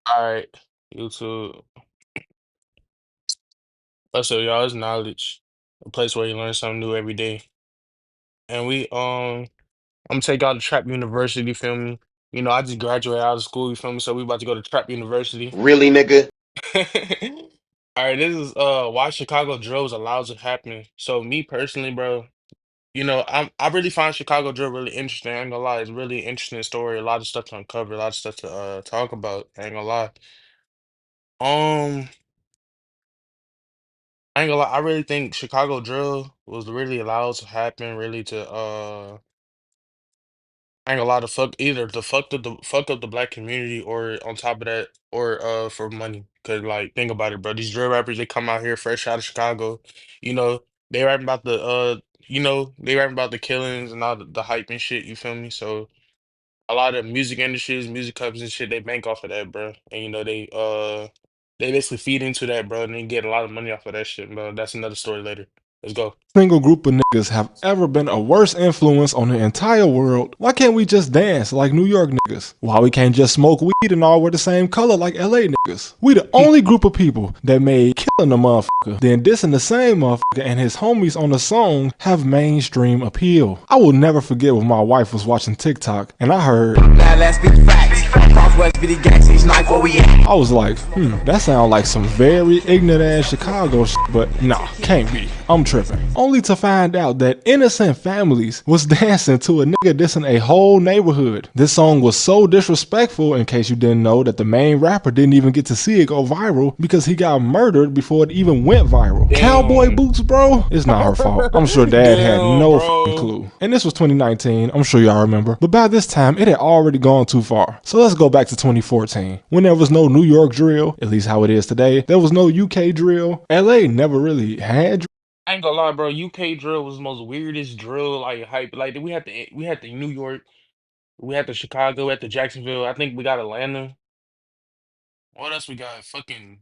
All right, YouTube. What's up, y'all? It's Knowledge, a place where you learn something new every day. And I'm gonna take y'all to Trap University. Feel me? You know, I just graduated out of school. You feel me? So we about to go to Trap University. Really, nigga? All right, this is why Chicago drill was allowed to happen. So me personally, bro, I really find Chicago drill really interesting. I ain't gonna lie, it's really interesting story. A lot of stuff to uncover, a lot of stuff to talk about. I ain't gonna lie. Um. I ain't gonna lie, I really think Chicago drill was really allowed to happen, really to I ain't gonna lie, to fuck up the black community or on top of that, or for money. Cause like think about it, bro. These drill rappers they come out here fresh out of Chicago, you know, they rapping about they rapping about the killings and all the hype and shit, you feel me? So a lot of music industries, music companies and shit, they bank off of that, bro. And they basically feed into that, bro, and they get a lot of money off of that shit, bro. That's another story later. Let's go. Single group of niggas have ever been a worse influence on the entire world. Why can't we just dance like New York niggas? Why we can't just smoke weed and all wear the same color like LA niggas? We the only group of people that made killing a motherfucker, then dissing the same motherfucker and his homies on the song have mainstream appeal. I will never forget when my wife was watching TikTok and I heard, Now let's be facts. Southwest be the gangsters, knife where we at. I was like, that sound like some very ignorant ass Chicago shit, but nah, can't be. I'm tripping. Only to find out that innocent families was dancing to a nigga dissing a whole neighborhood. This song was so disrespectful, in case you didn't know, that the main rapper didn't even get to see it go viral because he got murdered before it even went viral. Cowboy Damn. boots, bro? It's not her fault. I'm sure dad had Damn, no fucking bro. clue. And this was 2019, I'm sure y'all remember. But by this time, it had already gone too far. So let's go back to 2014. When there was no New York drill, at least how it is today, there was no UK drill. LA never really had drill. I ain't gonna lie, bro. UK drill was the most weirdest drill like hype. Like we had the New York, we had the Chicago, we had the Jacksonville. I think we got Atlanta. What else we got? Fucking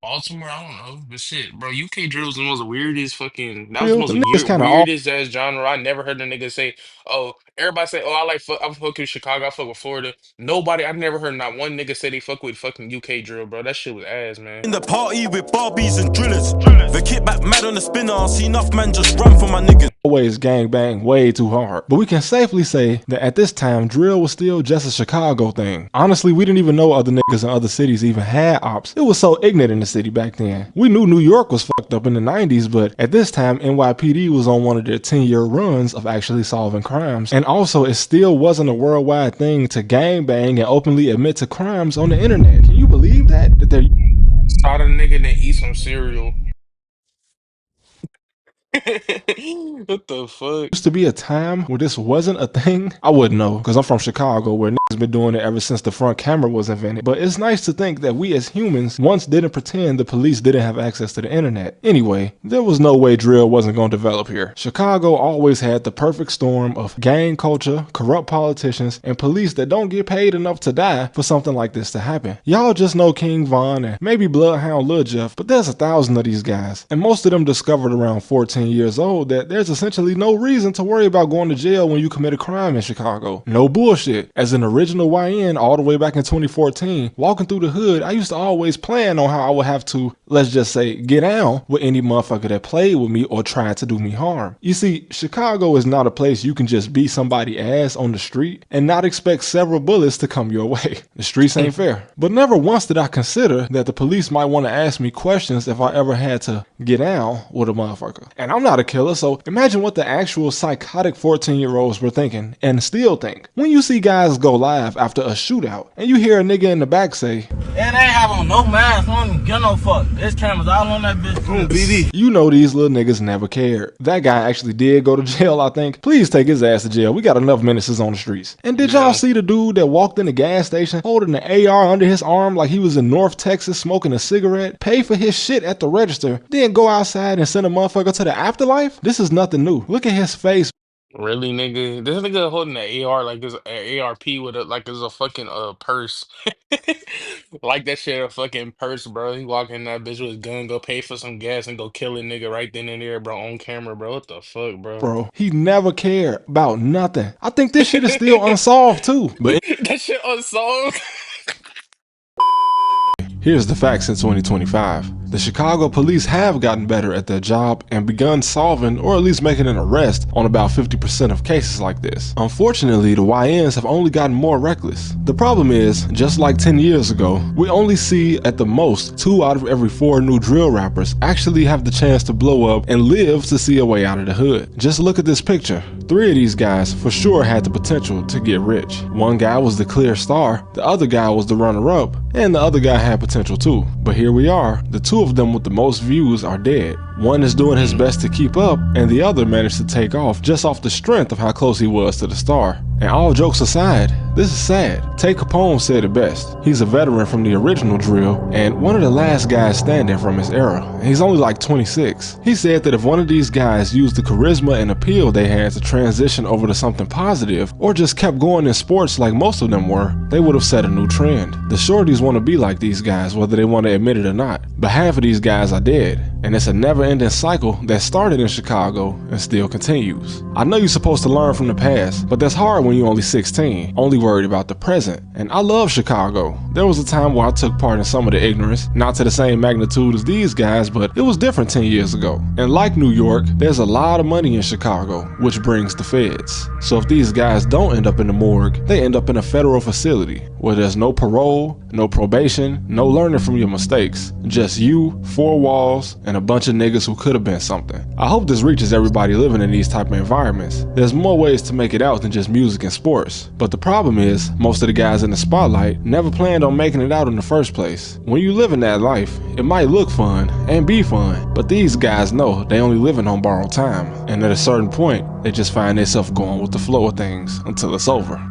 Baltimore. I don't know, but shit, bro. UK drill was the most weirdest fucking. That was the most The niggas kind of all weirdest ass genre. I never heard a nigga say, "Oh, everybody say, oh, I'm fucking with Chicago. I fuck with Florida." Nobody. I've never heard not one nigga say they fuck with fucking UK drill, bro. That shit was ass, man. In the party with Barbies and drillers. The kickback mad on the spinner. I see enough man just run for my niggas. always gang bang way too hard. But we can safely say that at this time, drill was still just a Chicago thing. Honestly, we didn't even know other niggas in other cities even had ops. It was so ignorant in the city back then. We knew New York was fucked up in the 90s, but at this time, NYPD was on one of their 10-year runs of actually solving crimes. And also, it still wasn't a worldwide thing to gang bang and openly admit to crimes on the internet. Can you believe that? That they're Saw the nigga that eat some cereal. What the fuck? used to be a time where this wasn't a thing. I wouldn't know because I'm from Chicago where niggas been doing it ever since the front camera was invented. But it's nice to think that we as humans once didn't pretend the police didn't have access to the internet. Anyway, there was no way drill wasn't going to develop here. Chicago always had the perfect storm of gang culture, corrupt politicians, and police that don't get paid enough to die for something like this to happen. Y'all just know King Von and maybe Bloodhound Lil Jeff, but there's 1,000 of these guys. And most of them discovered around 14 years old that there's essentially no reason to worry about going to jail when you commit a crime in Chicago. No bullshit. As an original YN all the way back in 2014, walking through the hood, I used to always plan on how I would have to, let's just say, get down with any motherfucker that played with me or tried to do me harm. You see, Chicago is not a place you can just beat somebody ass on the street and not expect several bullets to come your way. The streets ain't fair. But never once did I consider that the police might want to ask me questions if I ever had to get down with a motherfucker. And I'm not a killer, so imagine what the actual psychotic 14-year-olds were thinking and still think. When you see guys go live after a shootout and you hear a nigga in the back say, And they ain't have on no mask, I don't even get no fuck. There's cameras all on that bitch. BD. you know these little niggas never cared. That guy actually did go to jail, I think. Please take his ass to jail. We got enough menaces on the streets. And did y'all Yeah. see the dude that walked in the gas station holding the AR under his arm like he was in North Texas smoking a cigarette, pay for his shit at the register, then go outside and send a motherfucker to the afterlife? This is nothing new. Look at his face. Really, nigga? This nigga holding an AR like this ARP with a like it's a fucking purse. Like that shit a fucking purse, bro. He walk in that bitch with his gun, go pay for some gas and go kill a nigga right then and there, bro, on camera, bro. What the fuck, bro? Bro, he never cared about nothing. I think this shit is still unsolved too. But That shit unsolved. Here's the facts in 2025. The Chicago police have gotten better at their job and begun solving or at least making an arrest on about 50% of cases like this. Unfortunately, the YNs have only gotten more reckless. The problem is, just like 10 years ago, we only see at the most 2 out of every 4 new drill rappers actually have the chance to blow up and live to see a way out of the hood. Just look at this picture. 3 of these guys for sure had the potential to get rich. One guy was the clear star, the other guy was the runner-up, and the other guy had potential too. But here we are, the 2 of them with the most views are dead. One is doing his best to keep up, and the other managed to take off just off the strength of how close he was to the star. And all jokes aside, this is sad. Tay Capone said it best. He's a veteran from the original drill and one of the last guys standing from his era. And he's only like 26. He said that if one of these guys used the charisma and appeal they had to transition over to something positive, or just kept going in sports like most of them were, they would have set a new trend. The shorties want to be like these guys whether they want to admit it or not. But half of these guys are dead. And it's a never-ending cycle that started in Chicago and still continues. I know you're supposed to learn from the past, but that's hard when you're only 16, only worried about the present. And I love Chicago. There was a time where I took part in some of the ignorance, not to the same magnitude as these guys, but it was different 10 years ago. And like New York, there's a lot of money in Chicago, which brings the feds. So if these guys don't end up in the morgue, they end up in a federal facility where there's no parole, no probation, no learning from your mistakes. Just you, 4 walls, and a bunch of niggas who could have been something. I hope this reaches everybody living in these type of environments. There's more ways to make it out than just music and sports. But the problem is, most of the guys in the spotlight never planned on making it out in the first place. When you live in that life, it might look fun and be fun, but these guys know they only living on borrowed time. And at a certain point, they just find themselves going with the flow of things until it's over.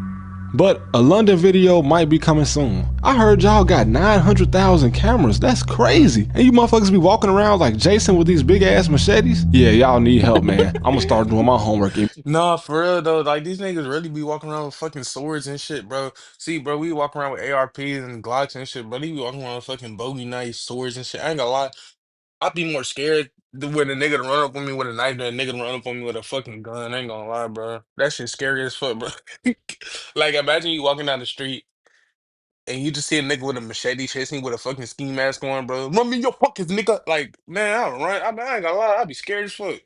But a London video might be coming soon. I heard y'all got 900,000 cameras. That's crazy. And you motherfuckers be walking around like Jason with these big ass machetes? Yeah, y'all need help, man. I'm gonna start doing my homework. Nah, for real though, like these niggas really be walking around with fucking swords and shit, bro. See, bro, we walk around with ARPs and Glocks and shit, bro. They be walking around with fucking Bowie knives, swords and shit. I ain't gonna lie, I'd be more scared when a nigga to run up on me with a knife than a nigga to run up on me with a fucking gun. I ain't gonna lie, bro. That shit scary as fuck, bro. Like, imagine you walking down the street and you just see a nigga with a machete chasing you with a fucking ski mask on, bro. Run me your pockets, nigga. Like, man, I don't run. I ain't gonna lie, I'd be scared as fuck.